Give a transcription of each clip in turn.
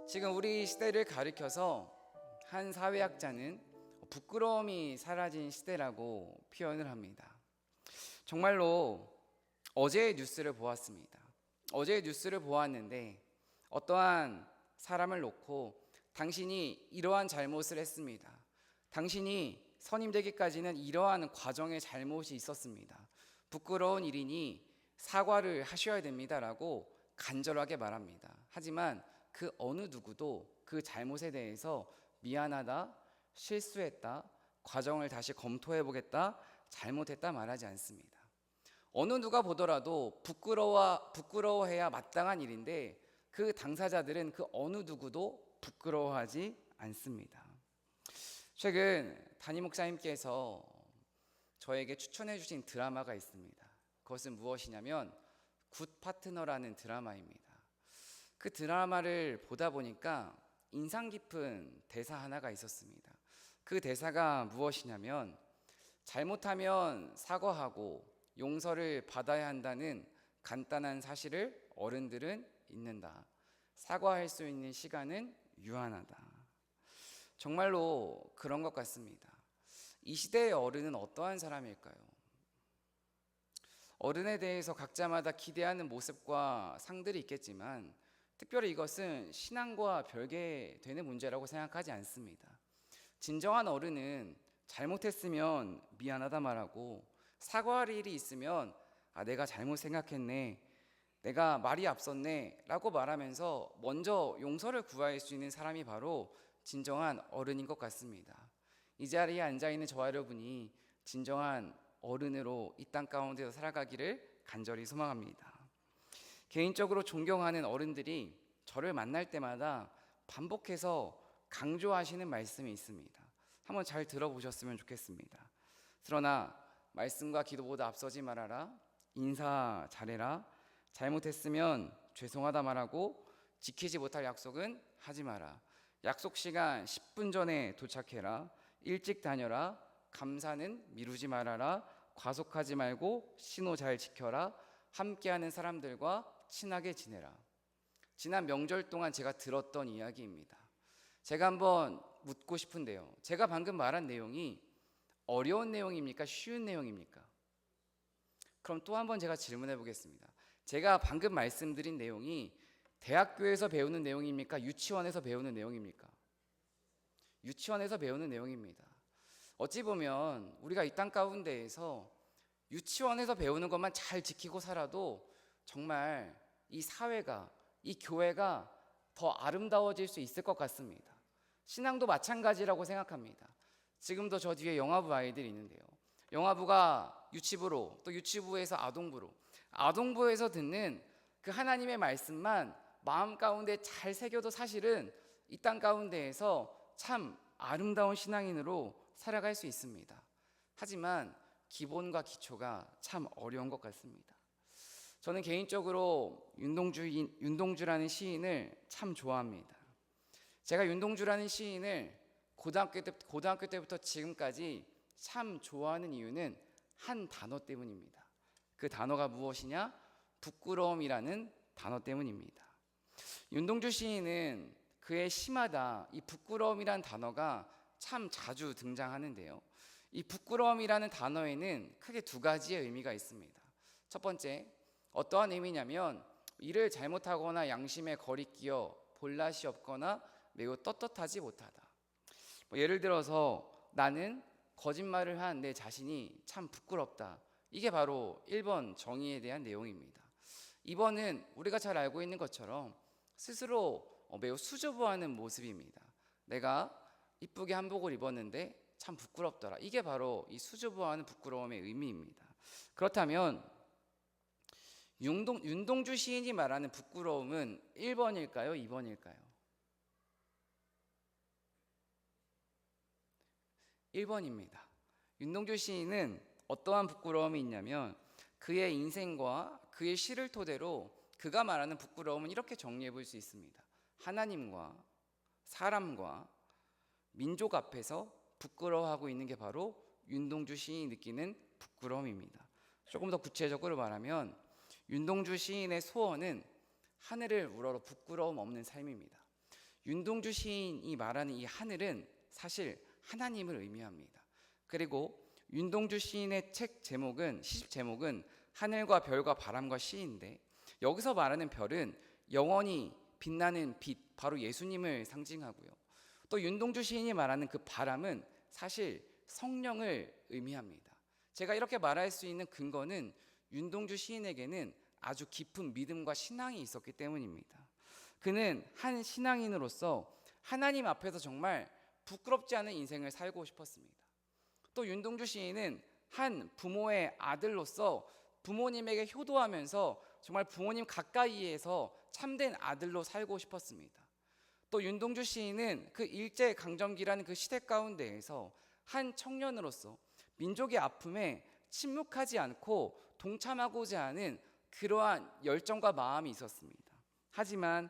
지금 우리 시대를 가리켜서 한 사회학자는 부끄러움이 사라진 시대라고 표현을 합니다. 정말로 어제의 뉴스를 보았습니다. 어제의 뉴스를 보았는데 어떠한 사람을 놓고 당신이 이러한 잘못을 했습니다. 당신이 선임되기까지는 이러한 과정의 잘못이 있었습니다. 부끄러운 일이니 사과를 하셔야 됩니다라고 간절하게 말합니다. 하지만 그 어느 누구도 그 잘못에 대해서 미안하다, 실수했다, 과정을 다시 검토해보겠다, 잘못했다 말하지 않습니다. 어느 누가 보더라도 부끄러워해야 마땅한 일인데 그 당사자들은 그 어느 누구도 부끄러워하지 않습니다. 최근 담임 목사님께서 저에게 추천해 주신 드라마가 있습니다. 그것은 무엇이냐면 굿 파트너라는 드라마입니다. 그 드라마를 보다 보니까 인상 깊은 대사 하나가 있었습니다. 그 대사가 무엇이냐면 잘못하면 사과하고 용서를 받아야 한다는 간단한 사실을 어른들은 잊는다. 사과할 수 있는 시간은 유한하다. 정말로 그런 것 같습니다. 이 시대의 어른은 어떠한 사람일까요? 어른에 대해서 각자마다 기대하는 모습과 상들이 있겠지만 특별히 이것은 신앙과 별개되는 문제라고 생각하지 않습니다. 진정한 어른은 잘못했으면 미안하다 말하고 사과할 일이 있으면 내가 잘못 생각했네, 내가 말이 앞섰네 라고 말하면서 먼저 용서를 구할 수 있는 사람이 바로 진정한 어른인 것 같습니다. 이 자리에 앉아있는 저와 여러분이 진정한 어른으로 이 땅 가운데서 살아가기를 간절히 소망합니다. 개인적으로 존경하는 어른들이 저를 만날 때마다 반복해서 강조하시는 말씀이 있습니다. 한번 잘 들어보셨으면 좋겠습니다. 그러나 말씀과 기도보다 앞서지 말아라, 인사 잘해라, 잘못했으면 죄송하다 말하고 지키지 못할 약속은 하지 마라, 약속 시간 10분 전에 도착해라, 일찍 다녀라, 감사는 미루지 말아라, 과속하지 말고 신호 잘 지켜라, 함께하는 사람들과 친하게 지내라. 지난 명절 동안 제가 들었던 이야기입니다. 제가 한번 묻고 싶은데요. 제가 방금 말한 내용이 어려운 내용입니까? 쉬운 내용입니까? 그럼 또 한번 제가 질문해 보겠습니다. 제가 방금 말씀드린 내용이 대학교에서 배우는 내용입니까? 유치원에서 배우는 내용입니까? 유치원에서 배우는 내용입니다. 어찌 보면 우리가 이 땅 가운데에서 유치원에서 배우는 것만 잘 지키고 살아도 정말 이 사회가, 이 교회가 더 아름다워질 수 있을 것 같습니다. 신앙도 마찬가지라고 생각합니다. 지금도 저 뒤에 영아부 아이들이 있는데요. 영아부가 유치부로, 또 유치부에서 아동부로, 아동부에서 듣는 그 하나님의 말씀만 마음 가운데 잘 새겨도 사실은 이 땅 가운데에서 참 아름다운 신앙인으로 살아갈 수 있습니다. 하지만 기본과 기초가 참 어려운 것 같습니다. 저는 개인적으로 윤동주라는 시인을 참 좋아합니다. 제가 윤동주라는 시인을 고등학교 때부터 지금까지 참 좋아하는 이유는 한 단어 때문입니다. 그 단어가 무엇이냐? 부끄러움이라는 단어 때문입니다. 윤동주 시인은 그의 시마다 이 부끄러움이라는 단어가 참 자주 등장하는데요. 이 부끄러움이라는 단어에는 크게 두 가지의 의미가 있습니다. 첫 번째, 어떠한 의미냐면 일을 잘못하거나 양심에 거리끼어 볼낯이 없거나 매우 떳떳하지 못하다. 예를 들어서 나는 거짓말을 한 내 자신이 참 부끄럽다. 이게 바로 1번 정의에 대한 내용입니다. 2번은 우리가 잘 알고 있는 것처럼 스스로 매우 수줍어하는 모습입니다. 내가 이쁘게 한복을 입었는데 참 부끄럽더라. 이게 바로 이 수줍어하는 부끄러움의 의미입니다. 그렇다면 윤동주 시인이 말하는 부끄러움은 1번일까요? 2번일까요? 1번입니다. 윤동주 시인은 어떠한 부끄러움이 있냐면 그의 인생과 그의 시를 토대로 그가 말하는 부끄러움은 이렇게 정리해 볼 수 있습니다. 하나님과 사람과 민족 앞에서 부끄러워하고 있는 게 바로 윤동주 시인이 느끼는 부끄러움입니다. 조금 더 구체적으로 말하면 윤동주 시인의 소원은 하늘을 우러러 부끄러움 없는 삶입니다. 윤동주 시인이 말하는 이 하늘은 사실 하나님을 의미합니다. 그리고 윤동주 시인의 책 제목은, 시집 제목은 하늘과 별과 바람과 시인데, 여기서 말하는 별은 영원히 빛나는 빛, 바로 예수님을 상징하고요. 또 윤동주 시인이 말하는 그 바람은 사실 성령을 의미합니다. 제가 이렇게 말할 수 있는 근거는 윤동주 시인에게는 아주 깊은 믿음과 신앙이 있었기 때문입니다. 그는 한 신앙인으로서 하나님 앞에서 정말 부끄럽지 않은 인생을 살고 싶었습니다. 또 윤동주 시인은 한 부모의 아들로서 부모님에게 효도하면서 정말 부모님 가까이에서 참된 아들로 살고 싶었습니다. 또 윤동주 시인은 그 일제강점기라는 그 시대 가운데에서 한 청년으로서 민족의 아픔에 침묵하지 않고 동참하고자 하는 그러한 열정과 마음이 있었습니다. 하지만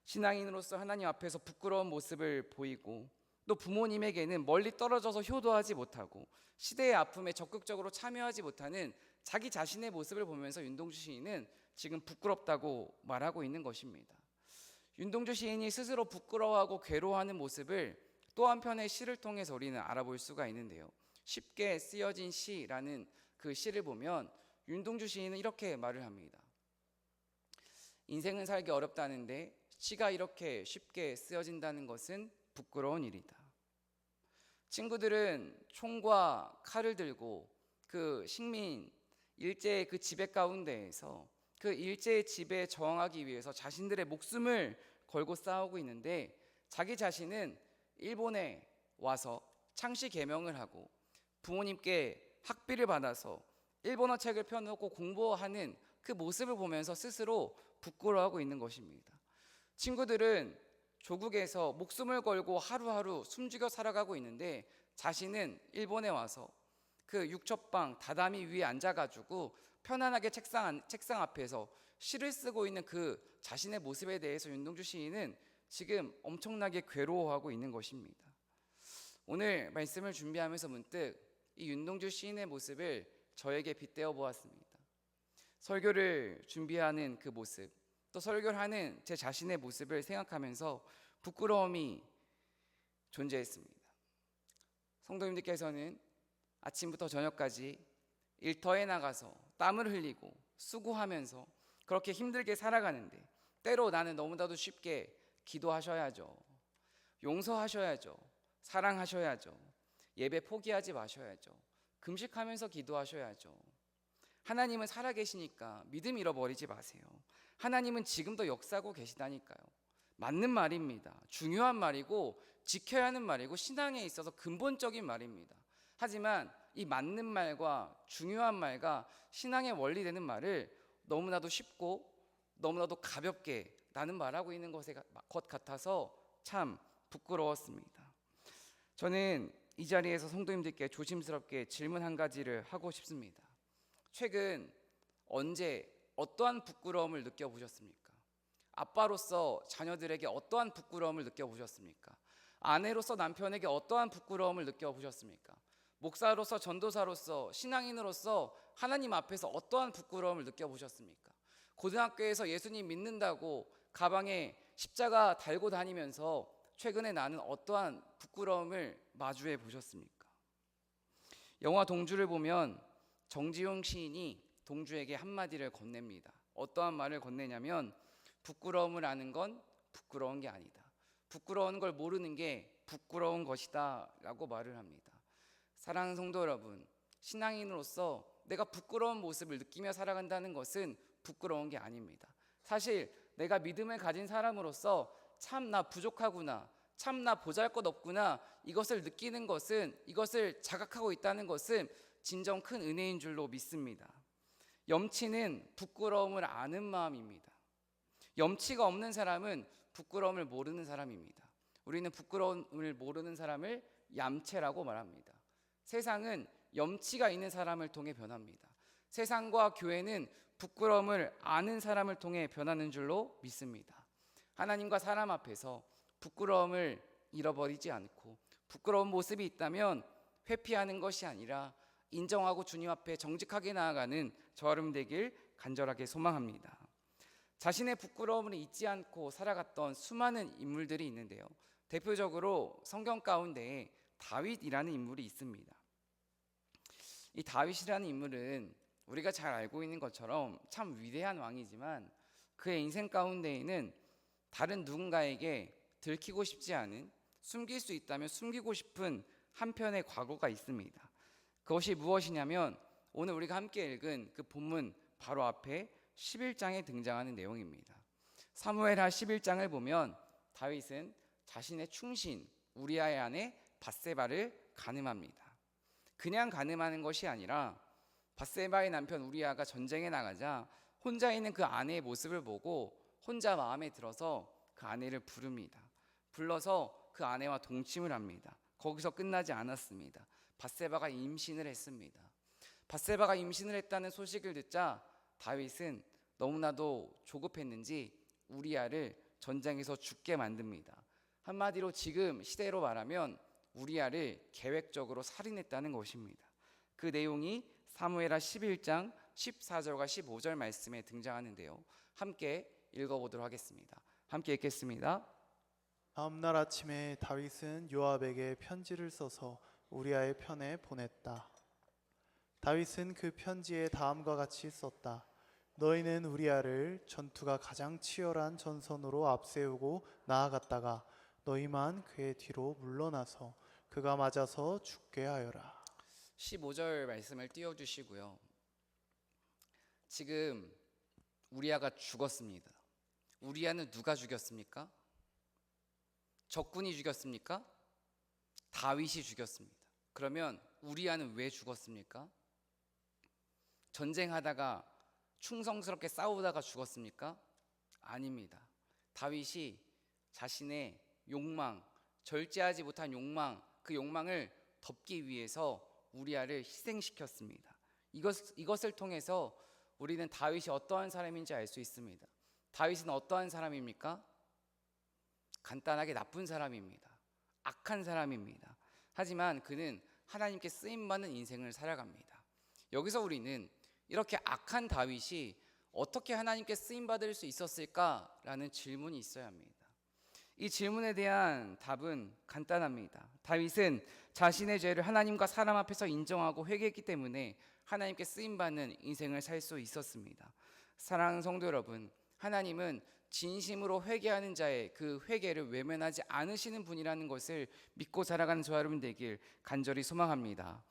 신앙인으로서 하나님 앞에서 부끄러운 모습을 보이고, 또 부모님에게는 멀리 떨어져서 효도하지 못하고 시대의 아픔에 적극적으로 참여하지 못하는 자기 자신의 모습을 보면서 윤동주 시인은 지금 부끄럽다고 말하고 있는 것입니다. 윤동주 시인이 스스로 부끄러워하고 괴로워하는 모습을 또 한편의 시를 통해서 우리는 알아볼 수가 있는데요. 쉽게 쓰여진 시라는 그 시를 보면 윤동주 시인은 이렇게 말을 합니다. 인생은 살기 어렵다는데 시가 이렇게 쉽게 쓰여진다는 것은 부끄러운 일이다. 친구들은 총과 칼을 들고 그 식민 일제의 그 지배 가운데에서 그 일제의 지배에 저항하기 위해서 자신들의 목숨을 걸고 싸우고 있는데, 자기 자신은 일본에 와서 창씨 개명을 하고 부모님께 학비를 받아서 일본어 책을 펴놓고 공부하는 그 모습을 보면서 스스로 부끄러워하고 있는 것입니다. 친구들은 조국에서 목숨을 걸고 하루하루 숨죽여 살아가고 있는데, 자신은 일본에 와서 그 육첩방 다다미 위에 앉아가지고 편안하게 책상 앞에서 시를 쓰고 있는 그 자신의 모습에 대해서 윤동주 시인은 지금 엄청나게 괴로워하고 있는 것입니다. 오늘 말씀을 준비하면서 문득 이 윤동주 시인의 모습을 저에게 빗대어 보았습니다. 설교를 준비하는 그 모습, 또 설교를 하는 제 자신의 모습을 생각하면서 부끄러움이 존재했습니다. 성도님들께서는 아침부터 저녁까지 일터에 나가서 땀을 흘리고 수고하면서 그렇게 힘들게 살아가는데, 때로 나는 너무나도 쉽게 기도하셔야죠, 용서하셔야죠, 사랑하셔야죠, 예배 포기하지 마셔야죠, 금식하면서 기도하셔야죠. 하나님은 살아계시니까 믿음 잃어버리지 마세요. 하나님은 지금도 역사하고 계시다니까요. 맞는 말입니다. 중요한 말이고 지켜야 하는 말이고 신앙에 있어서 근본적인 말입니다. 하지만 이 맞는 말과 중요한 말과 신앙의 원리 되는 말을 너무나도 쉽고 너무나도 가볍게 나는 말하고 있는 것 같아서 참 부끄러웠습니다. 저는 이 자리에서 성도님들께 조심스럽게 질문 한 가지를 하고 싶습니다. 최근 언제 어떠한 부끄러움을 느껴보셨습니까? 아빠로서 자녀들에게 어떠한 부끄러움을 느껴보셨습니까? 아내로서 남편에게 어떠한 부끄러움을 느껴보셨습니까? 목사로서, 전도사로서, 신앙인으로서 하나님 앞에서 어떠한 부끄러움을 느껴보셨습니까? 고등학교에서 예수님 믿는다고 가방에 십자가 달고 다니면서 최근에 나는 어떠한 부끄러움을 마주해 보셨습니까? 영화 동주를 보면 정지용 시인이 동주에게 한마디를 건넵니다. 어떠한 말을 건네냐면, 부끄러움을 아는 건 부끄러운 게 아니다, 부끄러운 걸 모르는 게 부끄러운 것이다 라고 말을 합니다. 사랑하는 성도 여러분, 신앙인으로서 내가 부끄러운 모습을 느끼며 살아간다는 것은 부끄러운 게 아닙니다. 사실 내가 믿음을 가진 사람으로서 참 나 부족하구나, 참 나 보잘것없구나, 이것을 느끼는 것은, 이것을 자각하고 있다는 것은 진정 큰 은혜인 줄로 믿습니다. 염치는 부끄러움을 아는 마음입니다. 염치가 없는 사람은 부끄러움을 모르는 사람입니다. 우리는 부끄러움을 모르는 사람을 얌체라고 말합니다. 세상은 염치가 있는 사람을 통해 변합니다. 세상과 교회는 부끄러움을 아는 사람을 통해 변하는 줄로 믿습니다. 하나님과 사람 앞에서 부끄러움을 잃어버리지 않고, 부끄러운 모습이 있다면 회피하는 것이 아니라 인정하고 주님 앞에 정직하게 나아가는 저 여러분 되길 간절하게 소망합니다. 자신의 부끄러움을 잊지 않고 살아갔던 수많은 인물들이 있는데요. 대표적으로 성경 가운데 다윗이라는 인물이 있습니다. 이 다윗이라는 인물은 우리가 잘 알고 있는 것처럼 참 위대한 왕이지만 그의 인생 가운데에는 다른 누군가에게 들키고 싶지 않은, 숨길 수 있다면 숨기고 싶은 한편의 과거가 있습니다. 그것이 무엇이냐면 오늘 우리가 함께 읽은 그 본문 바로 앞에 11장에 등장하는 내용입니다. 사무엘하 11장을 보면 다윗은 자신의 충신 우리아의 아내 밧세바를 간음합니다. 그냥 간음하는 것이 아니라 밧세바의 남편 우리아가 전쟁에 나가자 혼자 있는 그 아내의 모습을 보고 혼자 마음에 들어서 그 아내를 부릅니다. 불러서 그 아내와 동침을 합니다. 거기서 끝나지 않았습니다. 밧세바가 임신을 했습니다. 밧세바가 임신을 했다는 소식을 듣자 다윗은 너무나도 조급했는지 우리아를 전장에서 죽게 만듭니다. 한마디로 지금 시대로 말하면 우리아를 계획적으로 살인했다는 것입니다. 그 내용이 사무엘하 11장 14절과 15절 말씀에 등장하는데요. 함께 읽어보도록 하겠습니다. 함께 읽겠습니다. 다음 날 아침에 다윗은 요압에게 편지를 써서 우리아의 편에 보냈다. 다윗은 그 편지에 다음과 같이 썼다. 너희는 우리아를 전투가 가장 치열한 전선으로 앞세우고 나아갔다가 너희만 그의 뒤로 물러나서 그가 맞아서 죽게 하여라. 15절 말씀을 띄워주시고요. 지금 우리아가 죽었습니다. 우리아는 누가 죽였습니까? 적군이 죽였습니까? 다윗이 죽였습니다. 그러면 우리아는 왜 죽었습니까? 전쟁하다가 충성스럽게 싸우다가 죽었습니까? 아닙니다. 다윗이 자신의 욕망, 절제하지 못한 욕망, 그 욕망을 덮기 위해서 우리아를 희생시켰습니다. 이것을 통해서 우리는 다윗이 어떠한 사람인지 알 수 있습니다. 다윗은 어떠한 사람입니까? 간단하게 나쁜 사람입니다. 악한 사람입니다. 하지만 그는 하나님께 쓰임받는 인생을 살아갑니다. 여기서 우리는 이렇게 악한 다윗이 어떻게 하나님께 쓰임받을 수 있었을까라는 질문이 있어야 합니다. 이 질문에 대한 답은 간단합니다. 다윗은 자신의 죄를 하나님과 사람 앞에서 인정하고 회개했기 때문에 하나님께 쓰임받는 인생을 살 수 있었습니다. 사랑하는 성도 여러분, 하나님은 진심으로 회개하는 자의 그 회개를 외면하지 않으시는 분이라는 것을 믿고 살아가는 저와 여러분 되길 간절히 소망합니다.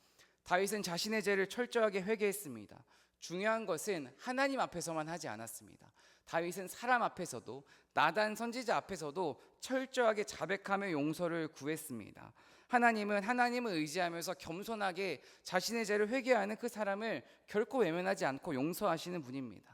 다윗은 자신의 죄를 철저하게 회개했습니다. 중요한 것은 하나님 앞에서만 하지 않았습니다. 다윗은 사람 앞에서도 나단 선지자 앞에서도 철저하게 자백하며 용서를 구했습니다. 하나님은 하나님을 의지하면서 겸손하게 자신의 죄를 회개하는 그 사람을 결코 외면하지 않고 용서하시는 분입니다.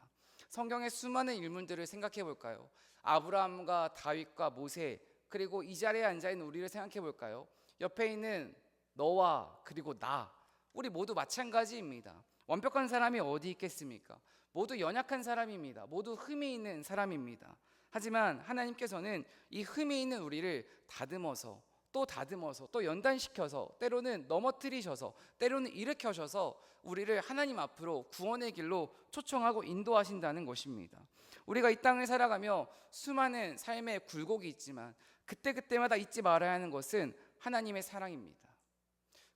성경의 수많은 인물들을 생각해 볼까요? 아브라함과 다윗과 모세, 그리고 이 자리에 앉아있는 우리를 생각해 볼까요? 옆에 있는 너와 그리고 나, 우리 모두 마찬가지입니다. 완벽한 사람이 어디 있겠습니까? 모두 연약한 사람입니다. 모두 흠이 있는 사람입니다. 하지만 하나님께서는 이 흠이 있는 우리를 다듬어서 또 연단시켜서 때로는 넘어뜨리셔서 때로는 일으켜셔서 우리를 하나님 앞으로 구원의 길로 초청하고 인도하신다는 것입니다. 우리가 이 땅을 살아가며 수많은 삶의 굴곡이 있지만 그때그때마다 잊지 말아야 하는 것은 하나님의 사랑입니다.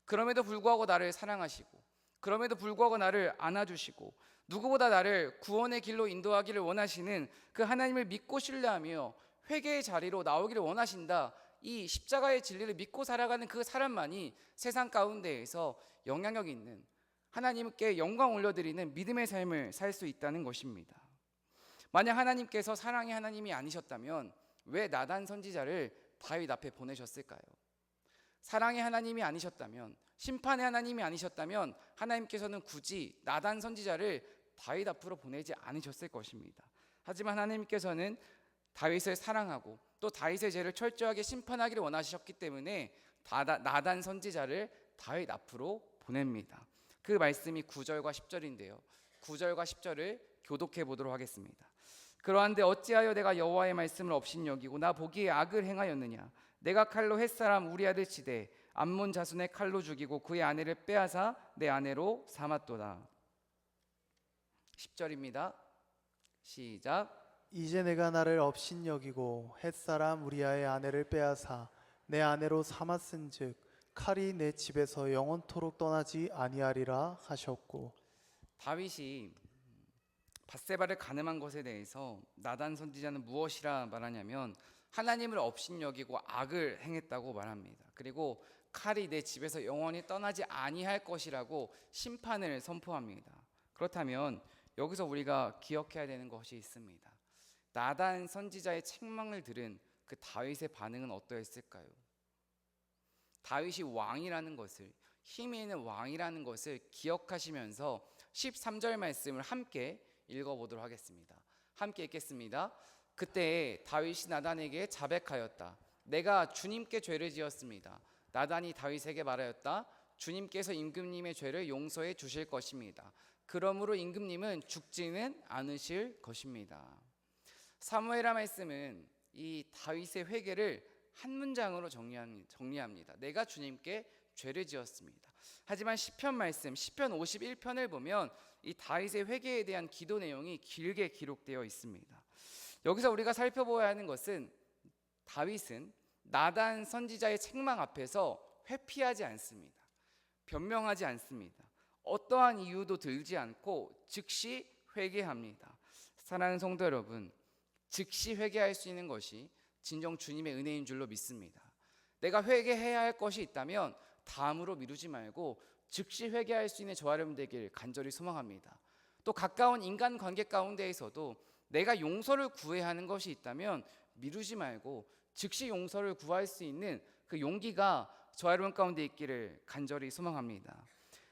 그럼에도 불구하고 나를 사랑하시고 그럼에도 불구하고 나를 안아주시고 누구보다 나를 구원의 길로 인도하기를 원하시는 그 하나님을 믿고 신뢰하며 회개의 자리로 나오기를 원하신다. 이 십자가의 진리를 믿고 살아가는 그 사람만이 세상 가운데에서 영향력 있는 하나님께 영광 올려드리는 믿음의 삶을 살 수 있다는 것입니다. 만약 하나님께서 사랑의 하나님이 아니셨다면 왜 나단 선지자를 다윗 앞에 보내셨을까요? 사랑의 하나님이 아니셨다면, 심판의 하나님이 아니셨다면 하나님께서는 굳이 나단 선지자를 다윗 앞으로 보내지 않으셨을 것입니다. 하지만 하나님께서는 다윗을 사랑하고 또 다윗의 죄를 철저하게 심판하기를 원하셨기 때문에 나단 선지자를 다윗 앞으로 보냅니다. 그 말씀이 9절과 10절인데요. 9절과 10절을 교독해 보도록 하겠습니다. 그러한데 어찌하여 내가 여호와의 말씀을 업신여기고 나 보기에 악을 행하였느냐? 내가 칼로 햇사람 우리아를 치되 암몬 자손의 칼로 죽이고 그의 아내를 빼앗아 내 아내로 삼았도다. 10절입니다. 시작. 이제 내가 나를 업신여기고 햇사람 우리아의 아내를 빼앗아 내 아내로 삼았은즉 칼이 내 집에서 영원토록 떠나지 아니하리라 하셨고. 다윗이 밧세바를 간음한 것에 대해서 나단 선지자는 무엇이라 말하냐면 하나님을 업신여기고 악을 행했다고 말합니다. 그리고 칼이 내 집에서 영원히 떠나지 아니할 것이라고 심판을 선포합니다. 그렇다면 여기서 우리가 기억해야 되는 것이 있습니다. 나단 선지자의 책망을 들은 그 다윗의 반응은 어떠했을까요? 다윗이 왕이라는 것을, 힘이 있는 왕이라는 것을 기억하시면서 13절 말씀을 함께 읽어보도록 하겠습니다. 함께 읽겠습니다. 그때 다윗이 나단에게 자백하였다. 내가 주님께 죄를 지었습니다. 나단이 다윗에게 말하였다. 주님께서 임금님의 죄를 용서해 주실 것입니다. 그러므로 임금님은 죽지는 않으실 것입니다. 사무엘하 말씀은 이 다윗의 회개를 한 문장으로 정리합니다. 내가 주님께 죄를 지었습니다. 하지만 시편 말씀, 시편 51편을 보면 이 다윗의 회개에 대한 기도 내용이 길게 기록되어 있습니다. 여기서 우리가 살펴보아야 하는 것은 다윗은 나단 선지자의 책망 앞에서 회피하지 않습니다. 변명하지 않습니다. 어떠한 이유도 들지 않고 즉시 회개합니다. 사랑하는 성도 여러분, 즉시 회개할 수 있는 것이 진정 주님의 은혜인 줄로 믿습니다. 내가 회개해야 할 것이 있다면 다음으로 미루지 말고 즉시 회개할 수 있는 저와 여러분 되길 간절히 소망합니다. 또 가까운 인간 관계 가운데에서도 내가 용서를 구해야 하는 것이 있다면 미루지 말고 즉시 용서를 구할 수 있는 그 용기가 저와 여러분 가운데 있기를 간절히 소망합니다.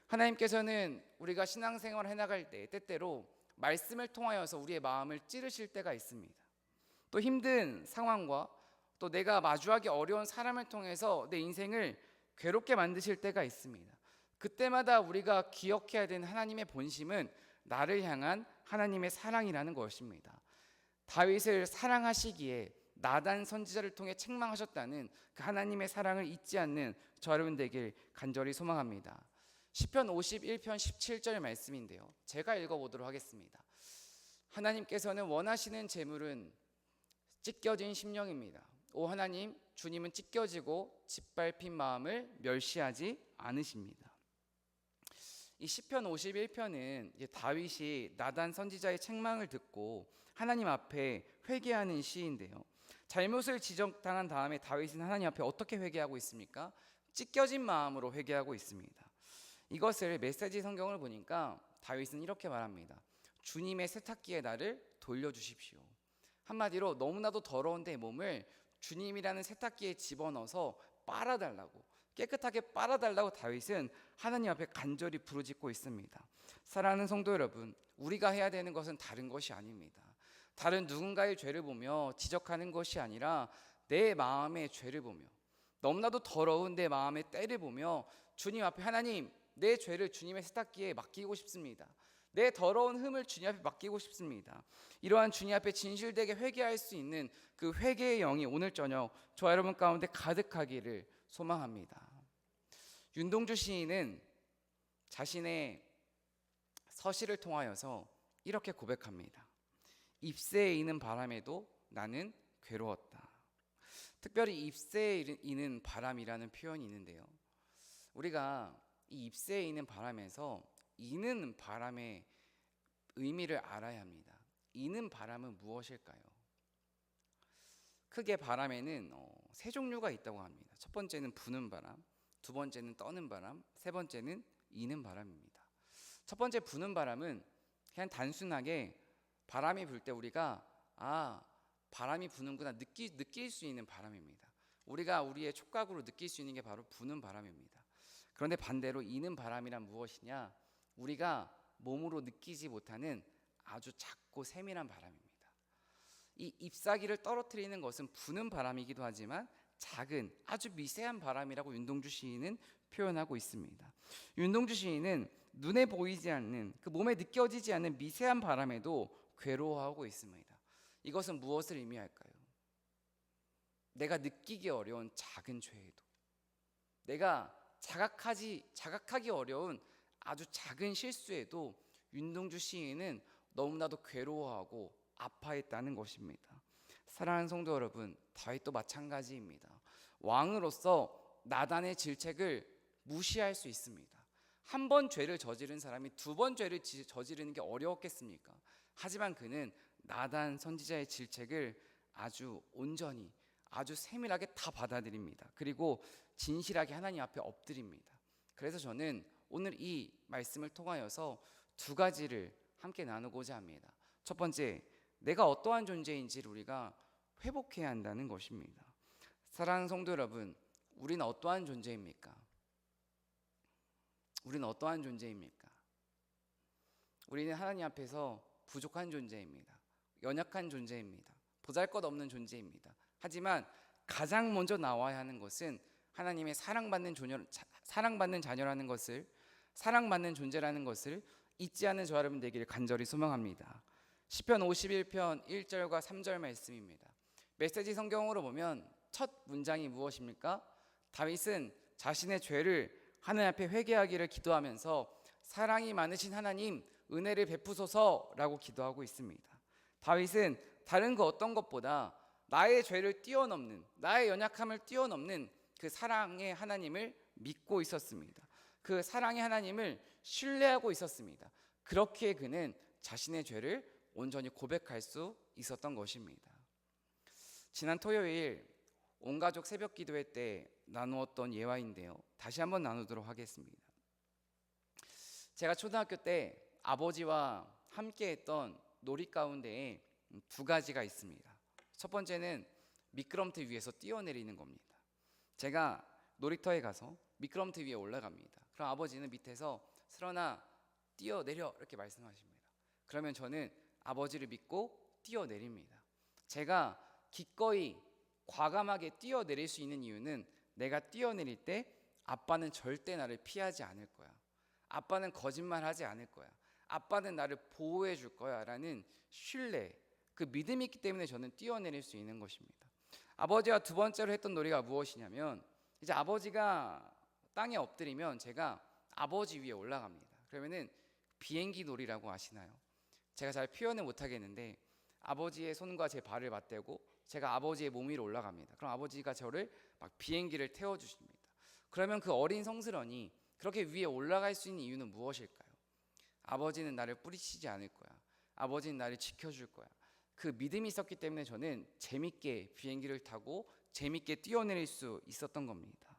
하나님께서는 우리가 신앙생활을 해나갈 때 때때로 말씀을 통하여서 우리의 마음을 찌르실 때가 있습니다. 또 힘든 상황과 또 내가 마주하기 어려운 사람을 통해서 내 인생을 괴롭게 만드실 때가 있습니다. 그때마다 우리가 기억해야 되는 하나님의 본심은 나를 향한 하나님의 사랑이라는 것입니다. 다윗을 사랑하시기에 나단 선지자를 통해 책망하셨다는 그 하나님의 사랑을 잊지 않는 저 여러분 되길 간절히 소망합니다. 시편 51편 17절 말씀인데요, 제가 읽어보도록 하겠습니다. 하나님께서는 원하시는 재물은 찢겨진 심령입니다. 오 하나님, 주님은 찢겨지고 짓밟힌 마음을 멸시하지 않으십니다. 이 시편 51편은 다윗이 나단 선지자의 책망을 듣고 하나님 앞에 회개하는 시인데요, 잘못을 지적당한 다음에 다윗은 하나님 앞에 어떻게 회개하고 있습니까? 찢겨진 마음으로 회개하고 있습니다. 이것을 메시지 성경을 보니까 다윗은 이렇게 말합니다. 주님의 세탁기에 나를 돌려주십시오. 한마디로 너무나도 더러운 내 몸을 주님이라는 세탁기에 집어넣어서 빨아달라고, 깨끗하게 빨아달라고 다윗은 하나님 앞에 간절히 부르짖고 있습니다. 사랑하는 성도 여러분, 우리가 해야 되는 것은 다른 것이 아닙니다. 다른 누군가의 죄를 보며 지적하는 것이 아니라 내 마음의 죄를 보며, 너무나도 더러운 내 마음의 때를 보며 주님 앞에, 하나님, 내 죄를 주님의 세탁기에 맡기고 싶습니다. 내 더러운 흠을 주님 앞에 맡기고 싶습니다. 이러한 주님 앞에 진실되게 회개할 수 있는 그 회개의 영이 오늘 저녁 저와 여러분 가운데 가득하기를 소망합니다. 윤동주 시인은 자신의 서시를 통하여서 이렇게 고백합니다. 잎새에 이는 바람에도 나는 괴로웠다. 특별히 잎새에 이는 바람이라는 표현이 있는데요, 우리가 이 잎새에 이는 바람에서 이는 바람의 의미를 알아야 합니다. 이는 바람은 무엇일까요? 크게 바람에는 세 종류가 있다고 합니다. 첫 번째는 부는 바람, 두 번째는 떠는 바람, 세 번째는 이는 바람입니다. 첫 번째 부는 바람은 그냥 단순하게 바람이 불 때 우리가 바람이 부는구나 느낄 수 있는 바람입니다. 우리가 우리의 촉각으로 느낄 수 있는 게 바로 부는 바람입니다. 그런데 반대로 이는 바람이란 무엇이냐? 우리가 몸으로 느끼지 못하는 아주 작고 세밀한 바람입니다. 이 잎사귀를 떨어뜨리는 것은 부는 바람이기도 하지만 작은 아주 미세한 바람이라고 윤동주 시인은 표현하고 있습니다. 윤동주 시인은 눈에 보이지 않는, 그 몸에 느껴지지 않는 미세한 바람에도 괴로워하고 있습니다. 이것은 무엇을 의미할까요? 내가 느끼기 어려운 작은 죄에도, 내가 자각하기 어려운 아주 작은 실수에도 윤동주 시인은 너무나도 괴로워하고 아파했다는 것입니다. 사랑하는 성도 여러분, 다윗도 마찬가지입니다. 왕으로서 나단의 질책을 무시할 수 있습니다. 한 번 죄를 저지른 사람이 두 번 죄를 저지르는 게 어려웠겠습니까? 하지만 그는 나단 선지자의 질책을 아주 온전히, 아주 세밀하게 다 받아들입니다. 그리고 진실하게 하나님 앞에 엎드립니다. 그래서 저는 오늘 이 말씀을 통하여서 두 가지를 함께 나누고자 합니다. 첫 번째, 내가 어떠한 존재인지를 우리가 회복해야 한다는 것입니다. 사랑하는 성도 여러분, 우리는 어떠한 존재입니까? 우리는 어떠한 존재입니까? 우리는 하나님 앞에서 부족한 존재입니다. 연약한 존재입니다. 보잘것없는 존재입니다. 하지만 가장 먼저 나와야 하는 것은 하나님의 사랑받는 자녀라는 것을, 사랑받는 존재라는 것을 잊지 않는 저 여러분 되기를 간절히 소망합니다. 시편 51편 1절과 3절 말씀입니다. 메시지 성경으로 보면 첫 문장이 무엇입니까? 다윗은 자신의 죄를 하나님 앞에 회개하기를 기도하면서 사랑이 많으신 하나님 은혜를 베푸소서라고 기도하고 있습니다. 다윗은 다른 그 어떤 것보다 나의 죄를 뛰어넘는, 나의 연약함을 뛰어넘는 그 사랑의 하나님을 믿고 있었습니다. 그 사랑의 하나님을 신뢰하고 있었습니다. 그렇게 그는 자신의 죄를 온전히 고백할 수 있었던 것입니다. 지난 토요일 온가족 새벽 기도회 때 나누었던 예화인데요, 다시 한번 나누도록 하겠습니다. 제가 초등학교 때 아버지와 함께 했던 놀이 가운데에 두 가지가 있습니다. 첫 번째는 미끄럼틀 위에서 뛰어내리는 겁니다. 제가 놀이터에 가서 미끄럼틀 위에 올라갑니다. 그럼 아버지는 밑에서 슬원아 뛰어내려 이렇게 말씀하십니다. 그러면 저는 아버지를 믿고 뛰어내립니다. 제가 기꺼이 과감하게 뛰어내릴 수 있는 이유는 내가 뛰어내릴 때 아빠는 절대 나를 피하지 않을 거야. 아빠는 거짓말하지 않을 거야. 아빠는 나를 보호해 줄 거야 라는 신뢰, 그 믿음이 있기 때문에 저는 뛰어내릴 수 있는 것입니다. 아버지와 두 번째로 했던 놀이가 무엇이냐면, 이제 아버지가 땅에 엎드리면 제가 아버지 위에 올라갑니다. 그러면은 비행기 놀이라고 아시나요? 제가 잘 표현을 못 하겠는데 아버지의 손과 제 발을 맞대고 제가 아버지의 몸 위로 올라갑니다. 그럼 아버지가 저를 막 비행기를 태워주십니다. 그러면 그 어린 성스런이 그렇게 위에 올라갈 수 있는 이유는 무엇일까요? 아버지는 나를 뿌리치지 않을 거야. 아버지는 나를 지켜줄 거야. 그 믿음이 있었기 때문에 저는 재밌게 비행기를 타고 재밌게 뛰어내릴 수 있었던 겁니다.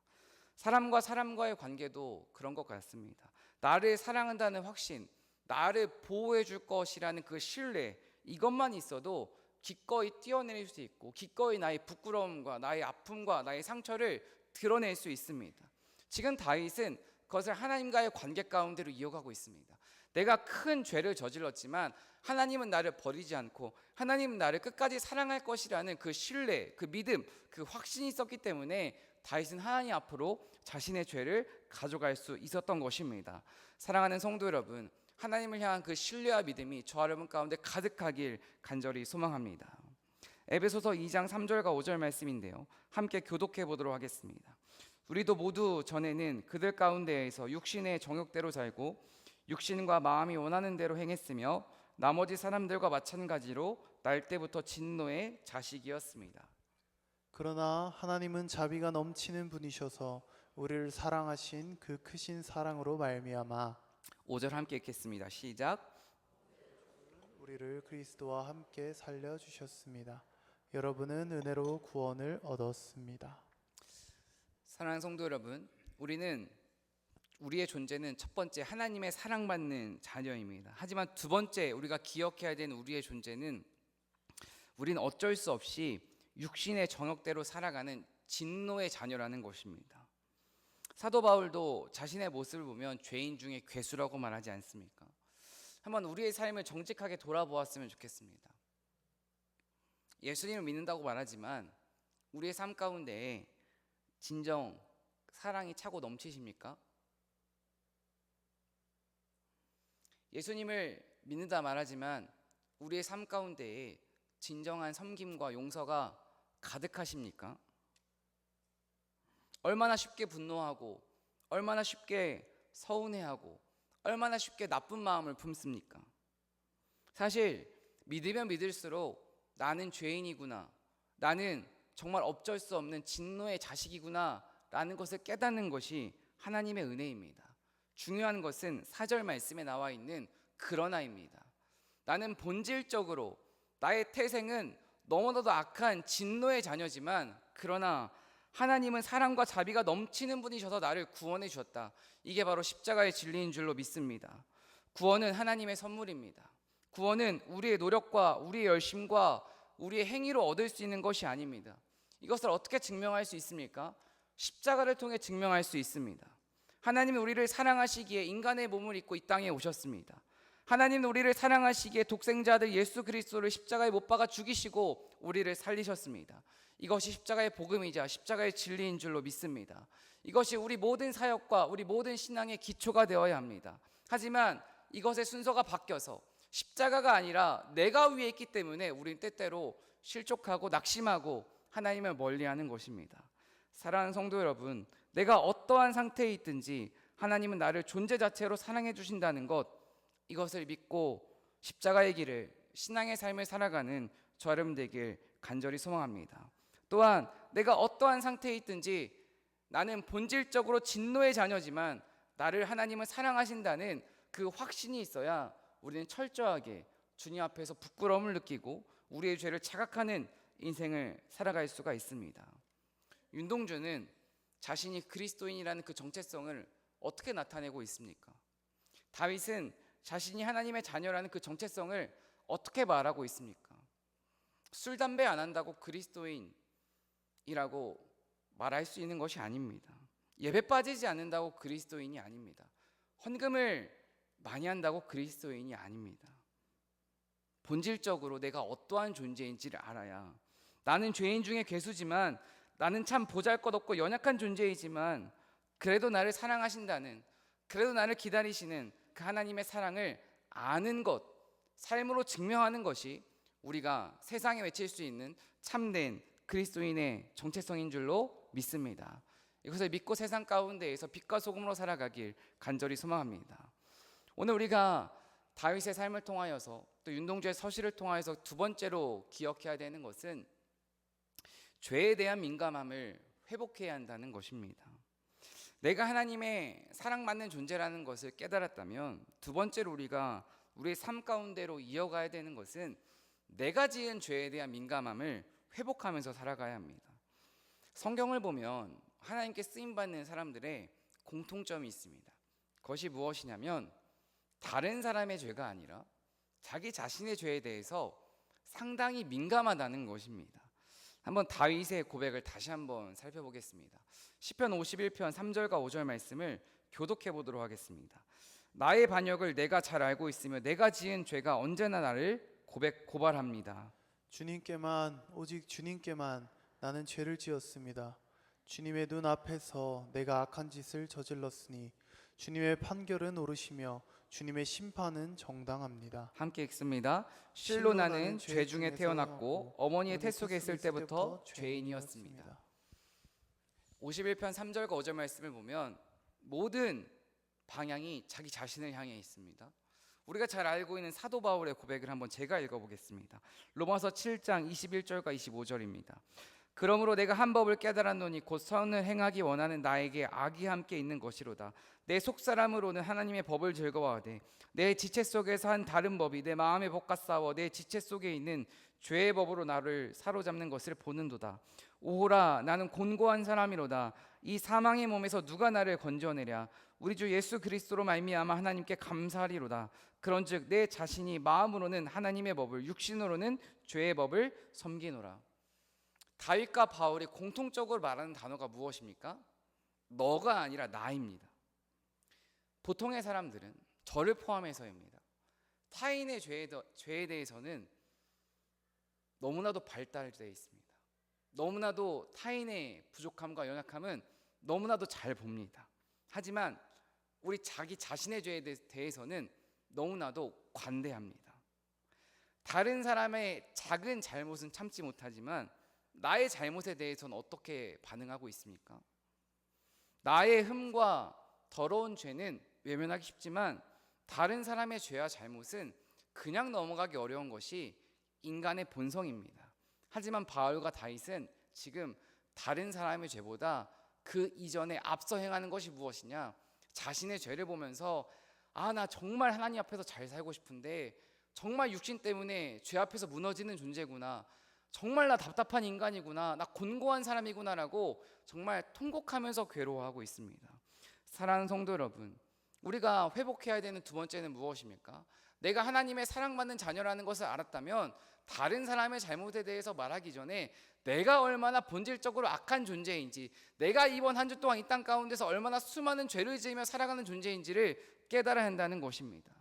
사람과 사람과의 관계도 그런 것 같습니다. 나를 사랑한다는 확신, 나를 보호해 줄 것이라는 그 신뢰, 이것만 있어도 기꺼이 뛰어내릴 수 있고 기꺼이 나의 부끄러움과 나의 아픔과 나의 상처를 드러낼 수 있습니다. 지금 다윗은 그것을 하나님과의 관계 가운데로 이어가고 있습니다. 내가 큰 죄를 저질렀지만 하나님은 나를 버리지 않고 하나님은 나를 끝까지 사랑할 것이라는 그 신뢰, 그 믿음, 그 확신이 있었기 때문에 다윗은 하나님 앞으로 자신의 죄를 가져갈 수 있었던 것입니다. 사랑하는 성도 여러분, 하나님을 향한 그 신뢰와 믿음이 저와 여러분 가운데 가득하길 간절히 소망합니다. 에베소서 2장 3절과 5절 말씀인데요, 함께 교독해 보도록 하겠습니다. 우리도 모두 전에는 그들 가운데에서 육신의 정욕대로 살고 육신과 마음이 원하는 대로 행했으며 나머지 사람들과 마찬가지로 날 때부터 진노의 자식이었습니다. 그러나 하나님은 자비가 넘치는 분이셔서 우리를 사랑하신 그 크신 사랑으로 말미암아 5절 함께 읽겠습니다. 시작. 우리를 그리스도와 함께 살려주셨습니다. 여러분은 은혜로 구원을 얻었습니다. 사랑하는 성도 여러분, 우리의 존재는 첫 번째 하나님의 사랑받는 자녀입니다. 하지만 두 번째 우리가 기억해야 되는 우리의 존재는 우리는 어쩔 수 없이 육신의 정욕대로 살아가는 진노의 자녀라는 것입니다. 사도 바울도 자신의 모습을 보면 죄인 중에 괴수라고 말하지 않습니까? 한번 우리의 삶을 정직하게 돌아보았으면 좋겠습니다. 예수님을 믿는다고 말하지만 우리의 삶 가운데 진정 사랑이 차고 넘치십니까? 예수님을 믿는다 말하지만 우리의 삶 가운데에 진정한 섬김과 용서가 가득하십니까? 얼마나 쉽게 분노하고 얼마나 쉽게 서운해하고 얼마나 쉽게 나쁜 마음을 품습니까? 사실 믿으면 믿을수록 나는 죄인이구나, 나는 정말 어쩔 수 없는 진노의 자식이구나 라는 것을 깨닫는 것이 하나님의 은혜입니다. 중요한 것은 4절 말씀에 나와 있는 그러나입니다. 나는 본질적으로 나의 태생은 너무나도 악한 진노의 자녀지만, 그러나 하나님은 사랑과 자비가 넘치는 분이셔서 나를 구원해 주셨다. 이게 바로 십자가의 진리인 줄로 믿습니다. 구원은 하나님의 선물입니다. 구원은 우리의 노력과 우리의 열심과 우리의 행위로 얻을 수 있는 것이 아닙니다. 이것을 어떻게 증명할 수 있습니까? 십자가를 통해 증명할 수 있습니다. 하나님은 우리를 사랑하시기에 인간의 몸을 입고 이 땅에 오셨습니다. 하나님은 우리를 사랑하시기에 독생자 아들 예수 그리스도를 십자가에 못 박아 죽이시고 우리를 살리셨습니다. 이것이 십자가의 복음이자 십자가의 진리인 줄로 믿습니다. 이것이 우리 모든 사역과 우리 모든 신앙의 기초가 되어야 합니다. 하지만 이것의 순서가 바뀌어서 십자가가 아니라 내가 위에 있기 때문에 우리는 때때로 실족하고 낙심하고 하나님을 멀리하는 것입니다. 사랑하는 성도 여러분, 내가 어떠한 상태에 있든지 하나님은 나를 존재 자체로 사랑해 주신다는 것, 이것을 믿고 십자가의 길을, 신앙의 삶을 살아가는 저 여러분 되길 간절히 소망합니다. 또한 내가 어떠한 상태에 있든지 나는 본질적으로 진노의 자녀지만 나를 하나님은 사랑하신다는 그 확신이 있어야 우리는 철저하게 주님 앞에서 부끄러움을 느끼고 우리의 죄를 자각하는 인생을 살아갈 수가 있습니다. 윤동주는 자신이 그리스도인이라는 그 정체성을 어떻게 나타내고 있습니까? 다윗은 자신이 하나님의 자녀라는 그 정체성을 어떻게 말하고 있습니까? 술, 담배 안 한다고 그리스도인이라고 말할 수 있는 것이 아닙니다. 예배 빠지지 않는다고 그리스도인이 아닙니다. 헌금을 많이 한다고 그리스도인이 아닙니다. 본질적으로 내가 어떠한 존재인지를 알아야, 나는 죄인 중에 괴수지만, 나는 참 보잘것없고 연약한 존재이지만 그래도 나를 사랑하신다는, 그래도 나를 기다리시는 그 하나님의 사랑을 아는 것, 삶으로 증명하는 것이 우리가 세상에 외칠 수 있는 참된 그리스도인의 정체성인 줄로 믿습니다. 이것을 믿고 세상 가운데에서 빛과 소금으로 살아가길 간절히 소망합니다. 오늘 우리가 다윗의 삶을 통하여서 또 윤동주의 서시를 통하여서 두 번째로 기억해야 되는 것은 죄에 대한 민감함을 회복해야 한다는 것입니다. 내가 하나님의 사랑받는 존재라는 것을 깨달았다면 두 번째로 우리가 우리의 삶 가운데로 이어가야 되는 것은 내가 지은 죄에 대한 민감함을 회복하면서 살아가야 합니다. 성경을 보면 하나님께 쓰임받는 사람들의 공통점이 있습니다. 그것이 무엇이냐면 다른 사람의 죄가 아니라 자기 자신의 죄에 대해서 상당히 민감하다는 것입니다. 한번 다윗의 고백을 다시 한번 살펴보겠습니다. 시편 51편 3절과 5절 말씀을 교독해 보도록 하겠습니다. 나의 반역을 내가 잘 알고 있으며 내가 지은 죄가 언제나 나를 고발합니다. 주님께만, 오직 주님께만 나는 죄를 지었습니다. 주님의 눈 앞에서 내가 악한 짓을 저질렀으니 주님의 판결은 옳으시며 주님의 심판은 정당합니다. 함께 읽습니다. 실로 나는 죄 중에 태어났고 어머니의 태 속에 있을 때부터 죄인이었습니다. 51편 3절과 5절 말씀을 보면 모든 방향이 자기 자신을 향해 있습니다. 우리가 잘 알고 있는 사도 바울의 고백을 한번 제가 읽어보겠습니다. 로마서 7장 21절과 25절입니다. 그러므로 내가 한 법을 깨달았노니 곧 선을 행하기 원하는 나에게 악이 함께 있는 것이로다. 내 속사람으로는 하나님의 법을 즐거워하되 내 지체 속에서 한 다른 법이 내 마음에 복과 싸워 내 지체 속에 있는 죄의 법으로 나를 사로잡는 것을 보는도다. 오호라, 나는 곤고한 사람이로다. 이 사망의 몸에서 누가 나를 건져내랴. 우리 주 예수 그리스도로 말미암아 하나님께 감사하리로다. 그런즉 내 자신이 마음으로는 하나님의 법을, 육신으로는 죄의 법을 섬기노라. 다윗과 바울이 공통적으로 말하는 단어가 무엇입니까? 너가 아니라 나입니다. 보통의 사람들은, 저를 포함해서입니다, 타인의 죄에 대해서는 너무나도 발달되어 있습니다. 너무나도 타인의 부족함과 연약함은 너무나도 잘 봅니다. 하지만 우리 자기 자신의 죄에 대해서는 너무나도 관대합니다. 다른 사람의 작은 잘못은 참지 못하지만 나의 잘못에 대해서는 어떻게 반응하고 있습니까? 나의 흠과 더러운 죄는 외면하기 쉽지만 다른 사람의 죄와 잘못은 그냥 넘어가기 어려운 것이 인간의 본성입니다. 하지만 바울과 다윗은 지금 다른 사람의 죄보다 그 이전에 앞서 행하는 것이 무엇이냐? 자신의 죄를 보면서 나 정말 하나님 앞에서 잘 살고 싶은데 정말 육신 때문에 죄 앞에서 무너지는 존재구나. 정말 나 답답한 인간이구나. 나 곤고한 사람이구나라고 정말 통곡하면서 괴로워하고 있습니다. 사랑하는 성도 여러분, 우리가 회복해야 되는 두 번째는 무엇입니까? 내가 하나님의 사랑받는 자녀라는 것을 알았다면 다른 사람의 잘못에 대해서 말하기 전에 내가 얼마나 본질적으로 악한 존재인지, 내가 이번 한 주 동안 이 땅 가운데서 얼마나 수많은 죄를 지으며 살아가는 존재인지를 깨달아야 한다는 것입니다.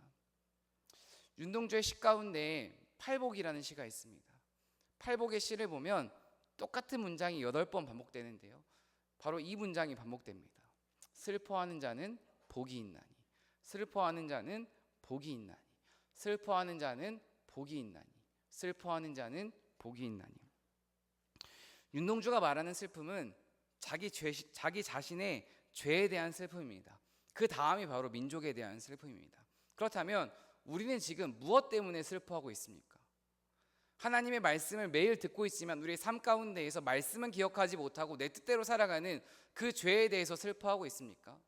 윤동주의 시 가운데 팔복이라는 시가 있습니다. 팔복의 시를 보면 똑같은 문장이 8번 반복되는데요, 바로 이 문장이 반복됩니다. 슬퍼하는 자는 복이 있나니, 슬퍼하는 자는 복이 있나니, 슬퍼하는 자는 복이 있나니, 슬퍼하는 자는 복이 있나니. 윤동주가 말하는 슬픔은 자기 자신의 죄에 대한 슬픔입니다. 그 다음이 바로 민족에 대한 슬픔입니다. 그렇다면 우리는 지금 무엇 때문에 슬퍼하고 있습니까? 하나님의 말씀을 매일 듣고 있지만 우리의 삶 가운데에서 말씀은 기억하지 못하고 내 뜻대로 살아가는 그 죄에 대해서 슬퍼하고 있습니까?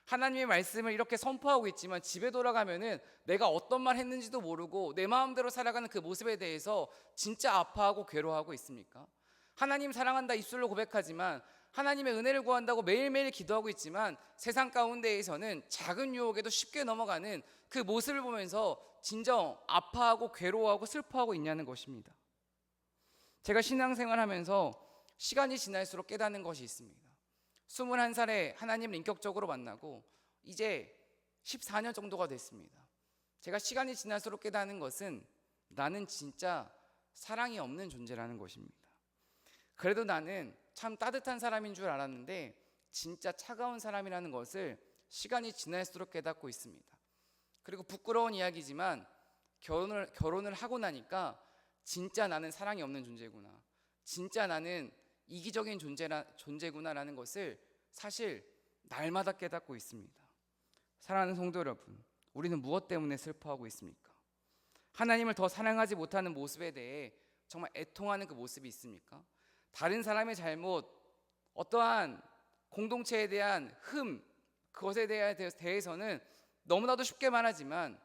하나님의 말씀을 이렇게 선포하고 있지만 집에 돌아가면은 내가 어떤 말 했는지도 모르고 내 마음대로 살아가는 그 모습에 대해서 진짜 아파하고 괴로워하고 있습니까? 하나님 사랑한다 입술로 고백하지만 하나님의 은혜를 구한다고 매일매일 기도하고 있지만 세상 가운데에서는 작은 유혹에도 쉽게 넘어가는 그 모습을 보면서 진정 아파하고 괴로워하고 슬퍼하고 있냐는 것입니다. 제가 신앙생활하면서 시간이 지날수록 깨닫는 것이 있습니다. 21살에 하나님을 인격적으로 만나고 이제 14년 정도가 됐습니다. 제가 시간이 지날수록 깨닫는 것은 나는 진짜 사랑이 없는 존재라는 것입니다. 그래도 나는 참 따뜻한 사람인 줄 알았는데 진짜 차가운 사람이라는 것을 시간이 지날수록 깨닫고 있습니다. 그리고 부끄러운 이야기지만 결혼을 하고 나니까 진짜 나는 사랑이 없는 존재구나, 진짜 나는 이기적인 존재구나라는 것을 사실 날마다 깨닫고 있습니다. 사랑하는 성도 여러분, 우리는 무엇 때문에 슬퍼하고 있습니까? 하나님을 더 사랑하지 못하는 모습에 대해 정말 애통하는 그 모습이 있습니까? 다른 사람의 잘못, 어떠한 공동체에 대한 그것에 대해서는 너무나도 쉽게 말하지만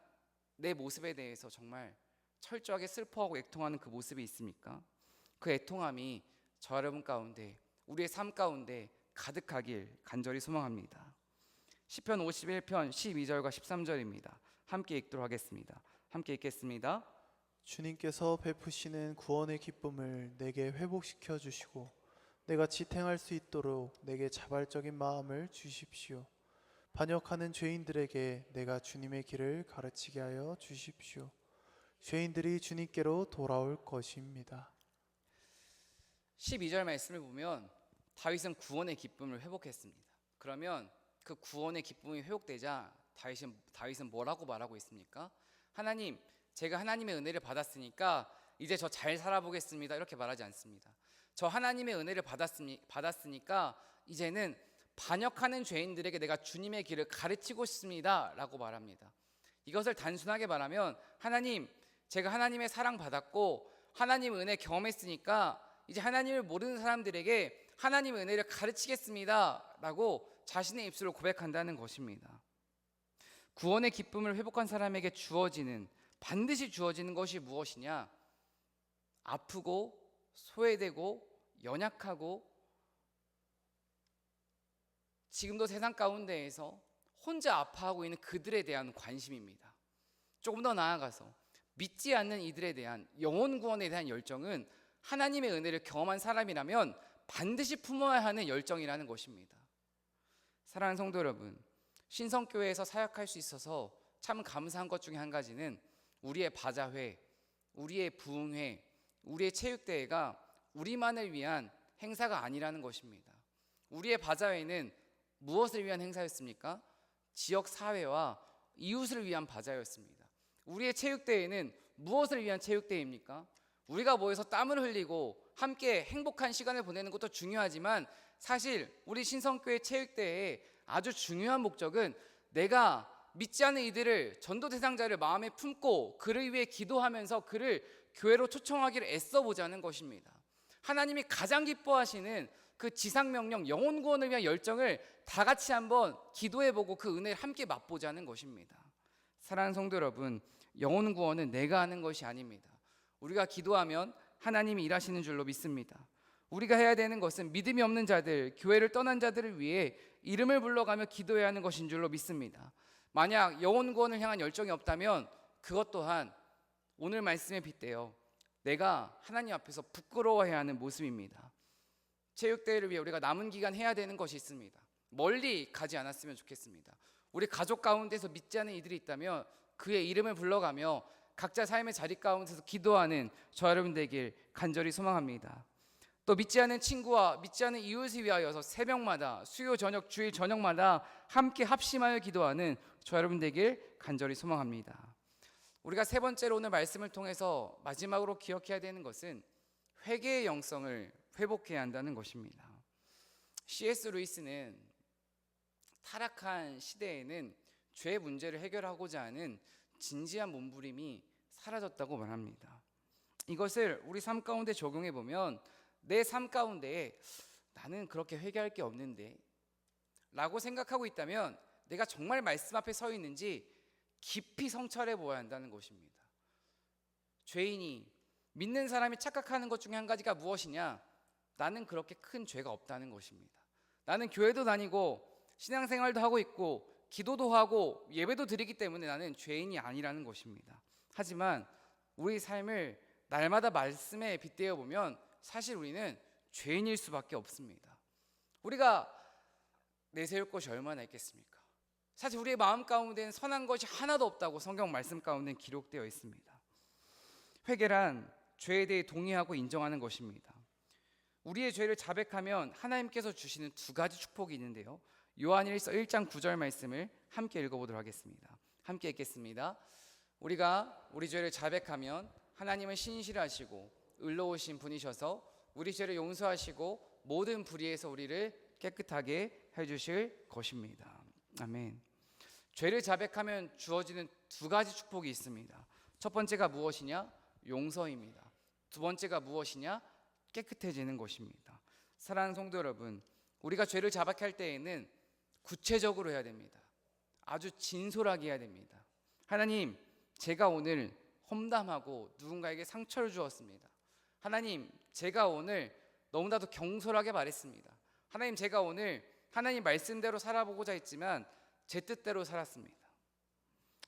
내 모습에 대해서 정말 철저하게 슬퍼하고 애통하는 그 모습이 있습니까? 그 애통함이 저 여러분 가운데, 우리의 삶 가운데 가득하길 간절히 소망합니다. 시편 51편 12절과 13절입니다. 함께 읽도록 하겠습니다. 함께 읽겠습니다. 주님께서 베푸시는 구원의 기쁨을 내게 회복시켜 주시고 내가 지탱할 수 있도록 내게 자발적인 마음을 주십시오. 반역하는 죄인들에게 내가 주님의 길을 가르치게 하여 주십시오. 죄인들이 주님께로 돌아올 것입니다. 12절 말씀을 보면 다윗은 구원의 기쁨을 회복했습니다. 그러면 그 구원의 기쁨이 회복되자 다윗은 뭐라고 말하고 있습니까? 하나님, 제가 하나님의 은혜를 받았으니까 이제 저 잘 살아보겠습니다, 이렇게 말하지 않습니다. 저 하나님의 은혜를 받았으니까 이제는 반역하는 죄인들에게 내가 주님의 길을 가르치고 싶습니다 라고 말합니다. 이것을 단순하게 말하면 하나님, 제가 하나님의 사랑 받았고 하나님 은혜 경험했으니까 이제 하나님을 모르는 사람들에게 하나님의 은혜를 가르치겠습니다 라고 자신의 입술로 고백한다는 것입니다. 구원의 기쁨을 회복한 사람에게 반드시 주어지는 것이 무엇이냐? 아프고 소외되고 연약하고 지금도 세상 가운데에서 혼자 아파하고 있는 그들에 대한 관심입니다. 조금 더 나아가서 믿지 않는 이들에 대한 영혼 구원에 대한 열정은 하나님의 은혜를 경험한 사람이라면 반드시 품어야 하는 열정이라는 것입니다. 사랑하는 성도 여러분, 신성교회에서 사역할 수 있어서 참 감사한 것 중에 한 가지는 우리의 바자회, 우리의 부흥회, 우리의 체육대회가 우리만을 위한 행사가 아니라는 것입니다. 우리의 바자회는 무엇을 위한 행사였습니까? 지역 사회와 이웃을 위한 바자회였습니다. 우리의 체육대회는 무엇을 위한 체육대회입니까? 우리가 모여서 땀을 흘리고 함께 행복한 시간을 보내는 것도 중요하지만 사실 우리 신성교회 체육대회의 아주 중요한 목적은 내가 믿지 않는 이들을 전도 대상자를 마음에 품고 그를 위해 기도하면서 그를 교회로 초청하기를 애써 보자는 것입니다. 하나님이 가장 기뻐하시는 그 지상명령 영혼 구원을 위한 열정을 다 같이 한번 기도해보고 그 은혜를 함께 맛보자는 것입니다. 사랑하는 성도 여러분, 영혼 구원은 내가 하는 것이 아닙니다. 우리가 기도하면 하나님이 일하시는 줄로 믿습니다. 우리가 해야 되는 것은 믿음이 없는 자들, 교회를 떠난 자들을 위해 이름을 불러가며 기도해야 하는 것인 줄로 믿습니다. 만약 영혼 구원을 향한 열정이 없다면 그것 또한 오늘 말씀에 빗대어 내가 하나님 앞에서 부끄러워해야 하는 모습입니다. 체육대회를 위해 우리가 남은 기간 해야 되는 것이 있습니다. 멀리 가지 않았으면 좋겠습니다. 우리 가족 가운데서 믿지 않는 이들이 있다면 그의 이름을 불러가며 각자 삶의 자리 가운데서 기도하는 저 여러분 되길 간절히 소망합니다. 또 믿지 않는 친구와 믿지 않는 이웃을 위하여서 새벽마다 수요 저녁 주일 저녁마다 함께 합심하여 기도하는 저 여러분 되길 간절히 소망합니다. 우리가 세 번째로 오늘 말씀을 통해서 마지막으로 기억해야 되는 것은 회개의 영성을 회복해야 한다는 것입니다. C.S. 루이스는 타락한 시대에는 죄 문제를 해결하고자 하는 진지한 몸부림이 사라졌다고 말합니다. 이것을 우리 삶 가운데 적용해 보면 내 삶 가운데에 나는 그렇게 회개할 게 없는데 라고 생각하고 있다면 내가 정말 말씀 앞에 서 있는지 깊이 성찰해 보아야 한다는 것입니다. 죄인이 믿는 사람이 착각하는 것 중에 한 가지가 무엇이냐? 나는 그렇게 큰 죄가 없다는 것입니다. 나는 교회도 다니고 신앙생활도 하고 있고 기도도 하고 예배도 드리기 때문에 나는 죄인이 아니라는 것입니다. 하지만 우리 삶을 날마다 말씀에 빗대어 보면 사실 우리는 죄인일 수밖에 없습니다. 우리가 내세울 것이 얼마나 있겠습니까? 사실 우리의 마음 가운데는 선한 것이 하나도 없다고 성경 말씀 가운데 기록되어 있습니다. 회개란 죄에 대해 동의하고 인정하는 것입니다. 우리의 죄를 자백하면 하나님께서 주시는 두 가지 축복이 있는데요. 요한일서 1장 9절 말씀을 함께 읽어보도록 하겠습니다. 함께 읽겠습니다. 우리가 우리 죄를 자백하면 하나님은 신실하시고 의로우신 분이셔서 우리 죄를 용서하시고 모든 불의에서 우리를 깨끗하게 해주실 것입니다. 아멘. 죄를 자백하면 주어지는 두 가지 축복이 있습니다. 첫 번째가 무엇이냐? 용서입니다. 두 번째가 무엇이냐? 깨끗해지는 것입니다. 사랑하는 성도 여러분, 우리가 죄를 자백할 때에는 구체적으로 해야 됩니다. 아주 진솔하게 해야 됩니다. 하나님, 제가 오늘 험담하고 누군가에게 상처를 주었습니다. 하나님, 제가 오늘 너무나도 경솔하게 말했습니다. 하나님, 제가 오늘 하나님 말씀대로 살아보고자 했지만 제 뜻대로 살았습니다.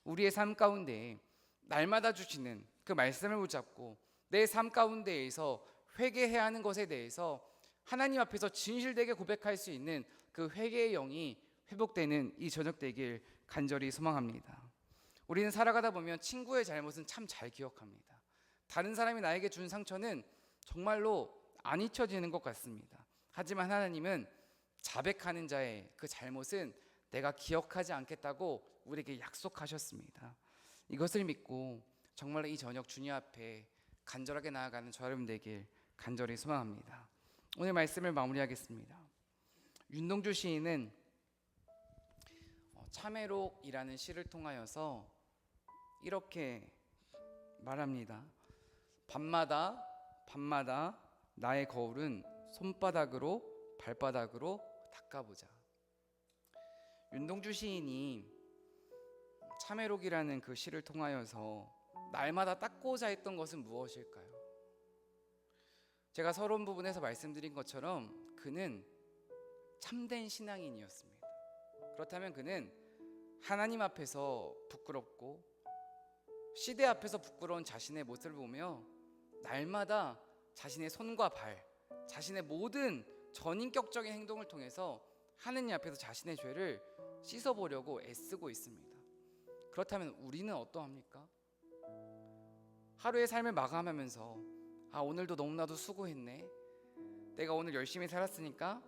우리의 삶 가운데 날마다 주시는 그 말씀을 붙잡고 내 삶 가운데에서 회개해야 하는 것에 대해서 하나님 앞에서 진실되게 고백할 수 있는 그 회개의 영이 회복되는 이 저녁 되길 간절히 소망합니다. 우리는 살아가다 보면 친구의 잘못은 참 잘 기억합니다. 다른 사람이 나에게 준 상처는 정말로 안 잊혀지는 것 같습니다. 하지만 하나님은 자백하는 자의 그 잘못은 내가 기억하지 않겠다고 우리에게 약속하셨습니다. 이것을 믿고 정말로 이 저녁 주님 앞에 간절하게 나아가는 저 여러분 되길 간절히 소망합니다. 오늘 말씀을 마무리하겠습니다. 윤동주 시인은 참회록이라는 시를 통하여서 이렇게 말합니다. 밤마다 나의 거울은 손바닥으로 발바닥으로 닦아보자. 윤동주 시인이 참회록이라는 그 시를 통하여서 날마다 닦고자 했던 것은 무엇일까요? 제가 서론 부분에서 말씀드린 것처럼 그는 참된 신앙인이었습니다. 그렇다면 그는 하나님 앞에서 부끄럽고 시대 앞에서 부끄러운 자신의 모습을 보며 날마다 자신의 손과 발, 자신의 모든 전인격적인 행동을 통해서 하느님 앞에서 자신의 죄를 씻어보려고 애쓰고 있습니다. 그렇다면 우리는 어떠합니까? 하루의 삶을 마감하면서 오늘도 너무나도 수고했네. 내가 오늘 열심히 살았으니까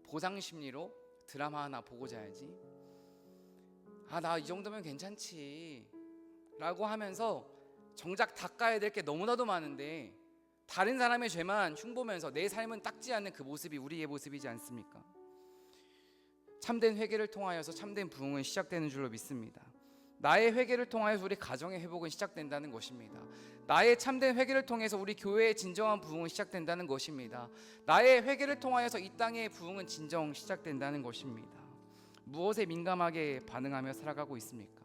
보상 심리로 드라마 하나 보고 자야지. 나 이 정도면 괜찮지 라고 하면서 정작 닦아야 될 게 너무나도 많은데 다른 사람의 죄만 흉보면서 내 삶은 닦지 않는 그 모습이 우리의 모습이지 않습니까? 참된 회개를 통하여서 참된 부흥은 시작되는 줄로 믿습니다. 나의 회개를 통하여서 우리 가정의 회복은 시작된다는 것입니다. 나의 참된 회개를 통해서 우리 교회의 진정한 부흥은 시작된다는 것입니다. 나의 회개를 통하여서 이 땅의 부흥은 진정 시작된다는 것입니다. 무엇에 민감하게 반응하며 살아가고 있습니까?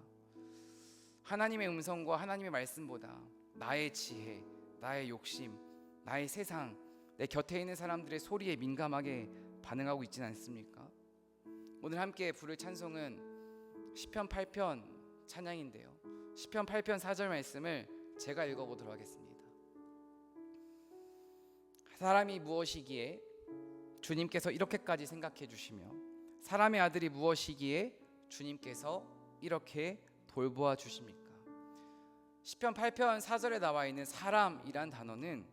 하나님의 음성과 하나님의 말씀보다 나의 지혜, 나의 욕심, 나의 세상, 내 곁에 있는 사람들의 소리에 민감하게 반응하고 있지는 않습니까? 오늘 함께 부를 찬송은 시편 8편 찬양인데요. 시편 8편 4절 말씀을 제가 읽어보도록 하겠습니다. 사람이 무엇이기에 주님께서 이렇게까지 생각해 주시며 사람의 아들이 무엇이기에 주님께서 이렇게 돌보아 주십니까? 시편 8편 4절에 나와 있는 사람이란 단어는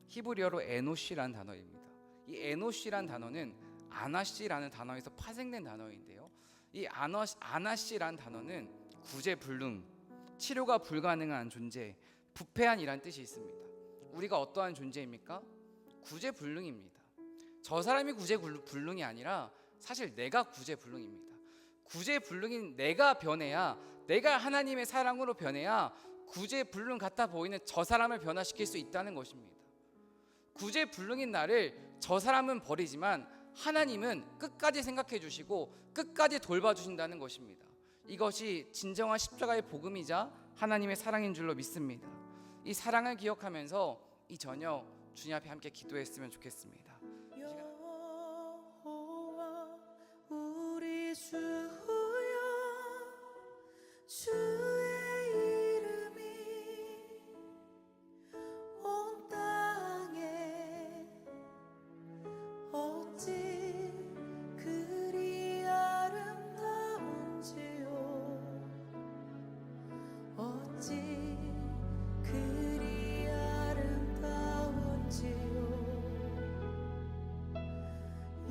히브리어로 에노시라는 단어입니다. 이 에노시라는 단어는 아나시라는 단어에서 파생된 단어인데요. 이 아나시라는 단어는 구제불능, 치료가 불가능한 존재, 부패한이란 뜻이 있습니다. 우리가 어떠한 존재입니까? 구제불능입니다. 저 사람이 구제불능이 아니라 사실 내가 구제불능입니다. 구제불능인 내가 변해야, 내가 하나님의 사랑으로 변해야 구제불능 같아 보이는 저 사람을 변화시킬 수 있다는 것입니다. 구제불능인 나를 저 사람은 버리지만 하나님은 끝까지 생각해 주시고 끝까지 돌봐주신다는 것입니다. 이것이 진정한 십자가의 복음이자 하나님의 사랑인 줄로 믿습니다. 이 사랑을 기억하면서 이 저녁 주님 앞에 함께 기도했으면 좋겠습니다. 여호와 우리 주여, 주의 이름이 온 땅에 어찌 그리 아름다운지요, 어찌 그리 아름다운지요.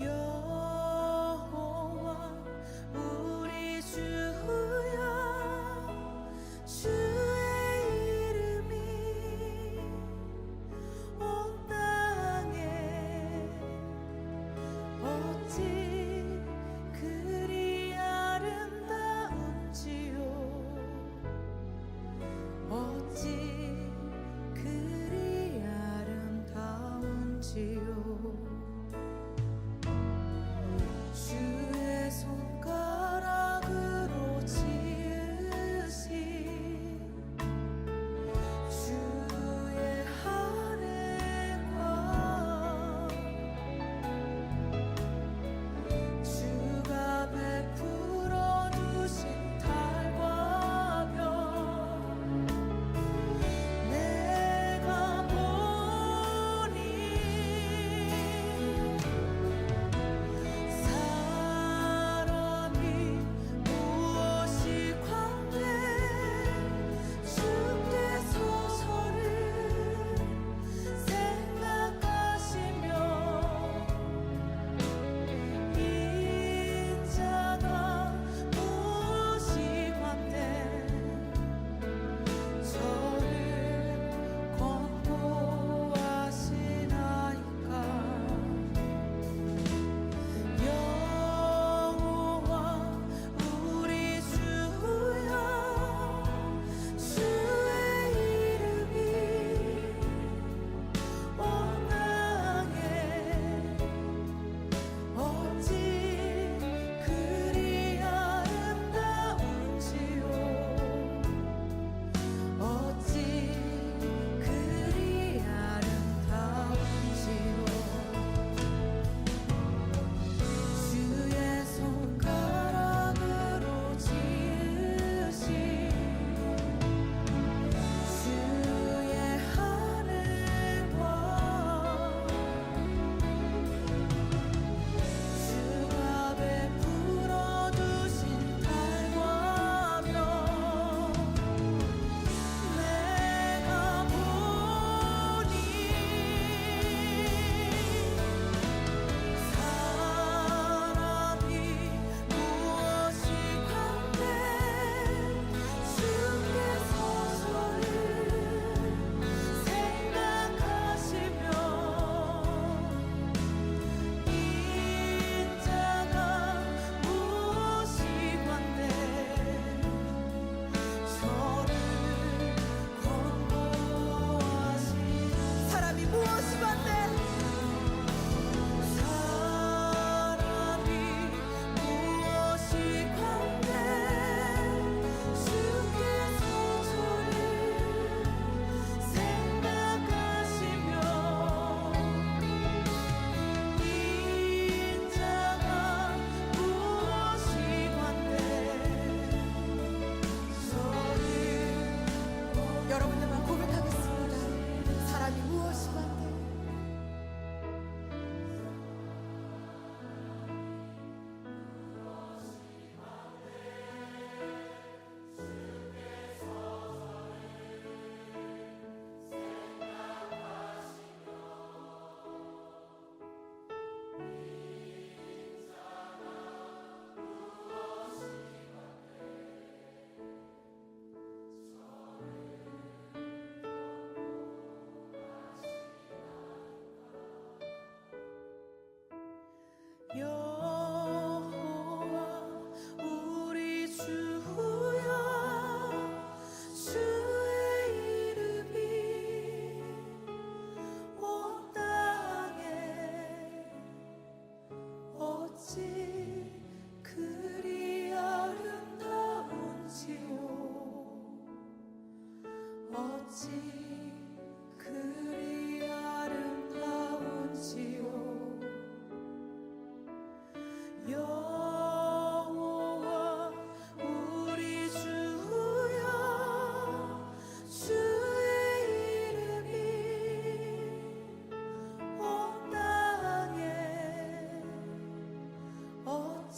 여호와 우리 주여,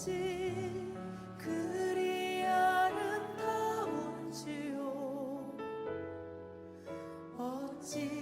어찌 그리 아름다운지요 어찌